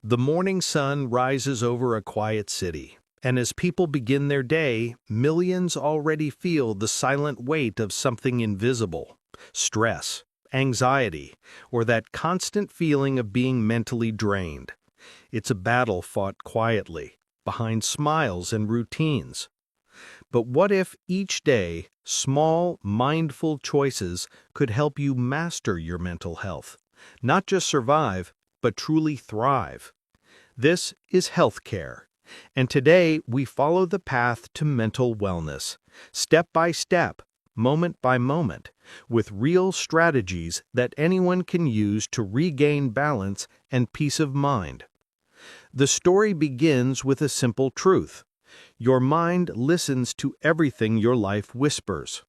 The morning sun rises over a quiet city, and as people begin their day, millions already feel the silent weight of something invisible: stress, anxiety, or that constant feeling of being mentally drained. It's a battle fought quietly, behind smiles and routines. But what if each day, small, mindful choices could help you master your mental health? Not just survive, but truly thrive. This is healthcare, and today we follow the path to mental wellness, step by step, moment by moment, with real strategies that anyone can use to regain balance and peace of mind. The story begins with a simple truth. Your mind listens to everything your life whispers.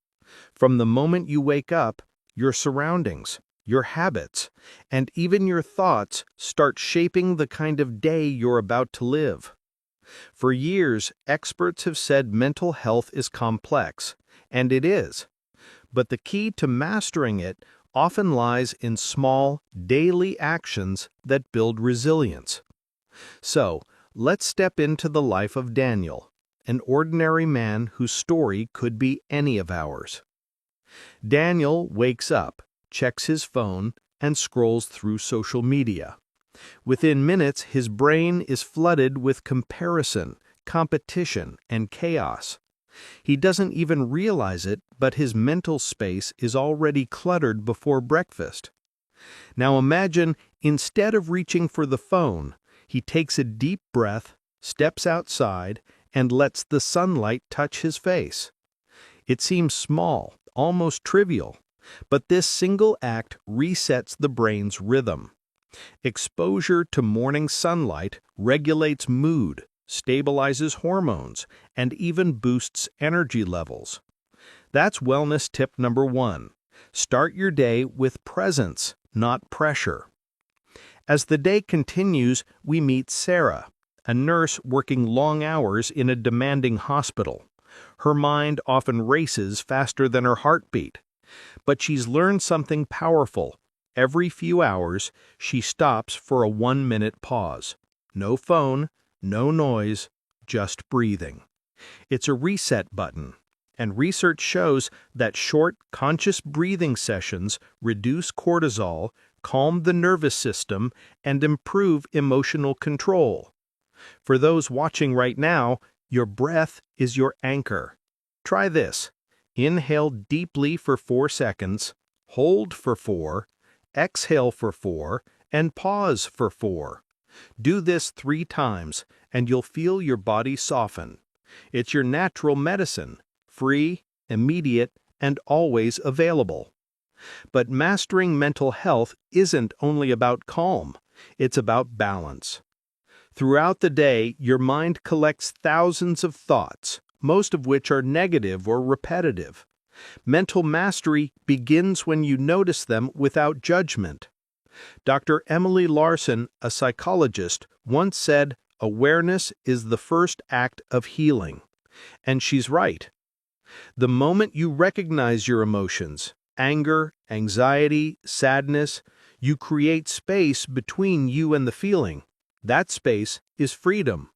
From the moment you wake up, your surroundings, your habits, and even your thoughts start shaping the kind of day you're about to live. For years, experts have said mental health is complex, and it is. But the key to mastering it often lies in small, daily actions that build resilience. So, let's step into the life of Daniel, an ordinary man whose story could be any of ours. Daniel wakes up, checks his phone, and scrolls through social media. Within minutes, his brain is flooded with comparison, competition, and chaos. He doesn't even realize it, but his mental space is already cluttered before breakfast. Now imagine, instead of reaching for the phone, he takes a deep breath, steps outside, and lets the sunlight touch his face. It seems small, almost trivial, but this single act resets the brain's rhythm. Exposure to morning sunlight regulates mood, stabilizes hormones, and even boosts energy levels. That's wellness tip number 1. Start your day with presence, not pressure. As the day continues, we meet Sarah, a nurse working long hours in a demanding hospital. Her mind often races faster than her heartbeat. But she's learned something powerful. Every few hours, she stops for a 1-minute pause. No phone, no noise, just breathing. It's a reset button, and research shows that short, conscious breathing sessions reduce cortisol, calm the nervous system, and improve emotional control. For those watching right now, your breath is your anchor. Try this. Inhale deeply for 4 seconds, hold for 4, exhale for 4, and pause for 4. Do this 3 times, and you'll feel your body soften. It's your natural medicine, free, immediate, and always available. But mastering mental health isn't only about calm, it's about balance. Throughout the day, your mind collects thousands of thoughts, most of which are negative or repetitive. Mental mastery begins when you notice them without judgment. Dr. Emily Larson, a psychologist, once said, "Awareness is the first act of healing." And she's right. The moment you recognize your emotions, anger, anxiety, sadness, you create space between you and the feeling. That space is freedom.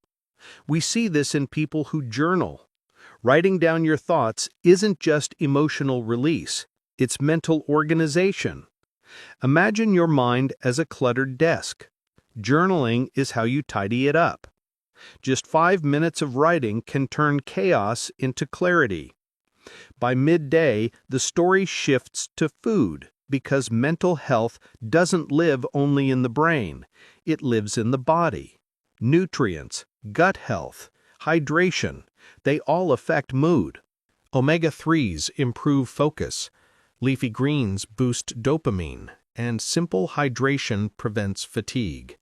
We see this in people who journal. Writing down your thoughts isn't just emotional release, it's mental organization. Imagine your mind as a cluttered desk. Journaling is how you tidy it up. Just 5 minutes of writing can turn chaos into clarity. By midday, the story shifts to food, because mental health doesn't live only in the brain, it lives in the body. Nutrients, gut health, hydration, they all affect mood. Omega-3s improve focus, leafy greens boost dopamine, and simple hydration prevents fatigue.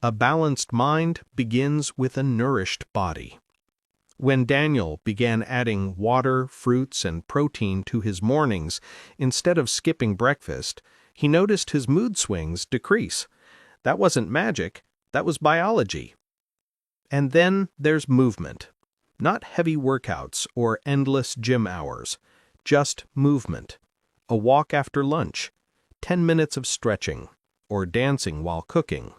A balanced mind begins with a nourished body. When Daniel began adding water, fruits, and protein to his mornings instead of skipping breakfast, he noticed his mood swings decrease. That wasn't magic, that was biology. And then there's movement. Not heavy workouts or endless gym hours, just movement. A walk after lunch, 10 minutes of stretching, or dancing while cooking.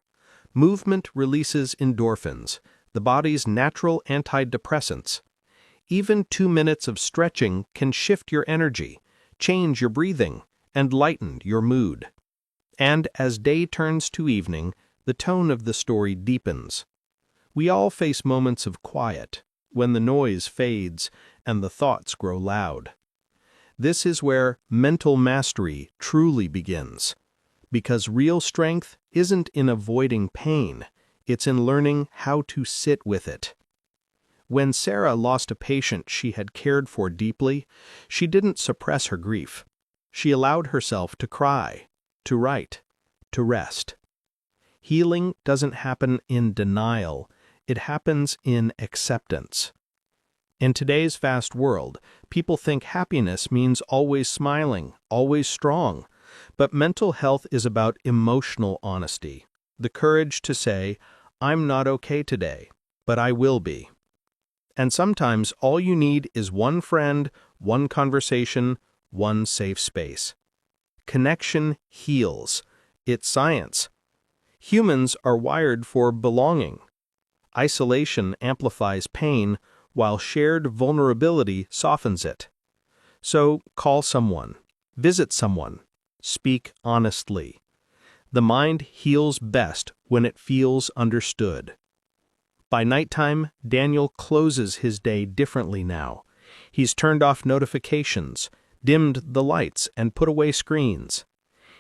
Movement releases endorphins, the body's natural antidepressants. Even 2 minutes of stretching can shift your energy, change your breathing, and lighten your mood. And as day turns to evening, the tone of the story deepens. We all face moments of quiet, when the noise fades and the thoughts grow loud. This is where mental mastery truly begins, because real strength isn't in avoiding pain, it's in learning how to sit with it. When Sarah lost a patient she had cared for deeply, she didn't suppress her grief. She allowed herself to cry, to write, to rest. Healing doesn't happen in denial, it happens in acceptance. In today's fast world, people think happiness means always smiling, always strong. But mental health is about emotional honesty, the courage to say, "I'm not okay today, but I will be." And sometimes all you need is one friend, one conversation, one safe space. Connection heals. It's science. Humans are wired for belonging. Isolation amplifies pain, while shared vulnerability softens it. So call someone, visit someone, speak honestly. The mind heals best when it feels understood. By nighttime, Daniel closes his day differently now. He's turned off notifications, dimmed the lights, and put away screens.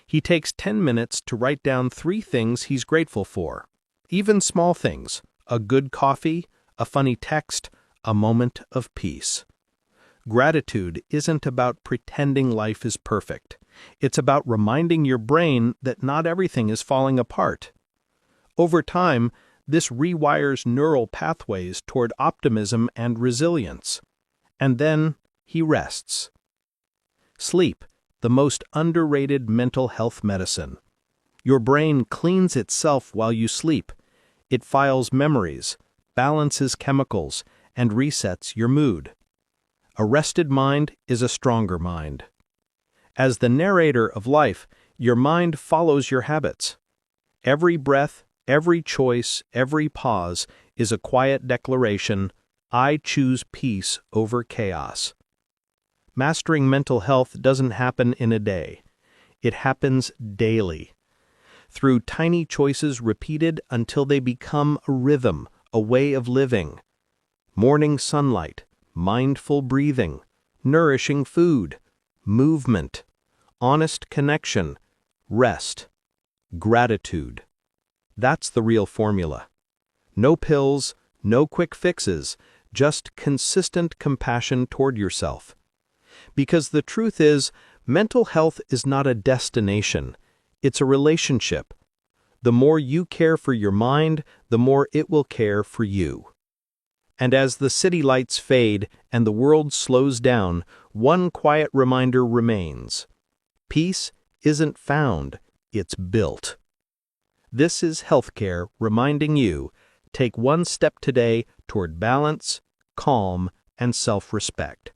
He takes 10 minutes to write down 3 things he's grateful for. Even small things, a good coffee, a funny text, a moment of peace. Gratitude isn't about pretending life is perfect. It's about reminding your brain that not everything is falling apart. Over time, this rewires neural pathways toward optimism and resilience. And then he rests. Sleep, the most underrated mental health medicine. Your brain cleans itself while you sleep. It files memories, balances chemicals, and resets your mood. A rested mind is a stronger mind. As the narrator of life, your mind follows your habits. Every breath, every choice, every pause is a quiet declaration, "I choose peace over chaos." Mastering mental health doesn't happen in a day. It happens daily, through tiny choices repeated until they become a rhythm, a way of living. Morning sunlight, mindful breathing, nourishing food, movement, honest connection, rest, gratitude. That's the real formula. No pills, no quick fixes, just consistent compassion toward yourself. Because the truth is, mental health is not a destination, it's a relationship. The more you care for your mind, the more it will care for you. And as the city lights fade and the world slows down, one quiet reminder remains. Peace isn't found, it's built. This is healthcare reminding you, take one step today toward balance, calm, and self-respect.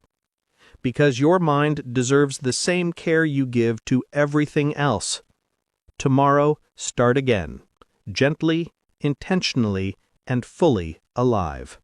Because your mind deserves the same care you give to everything else. Tomorrow, start again, gently, intentionally, and fully alive.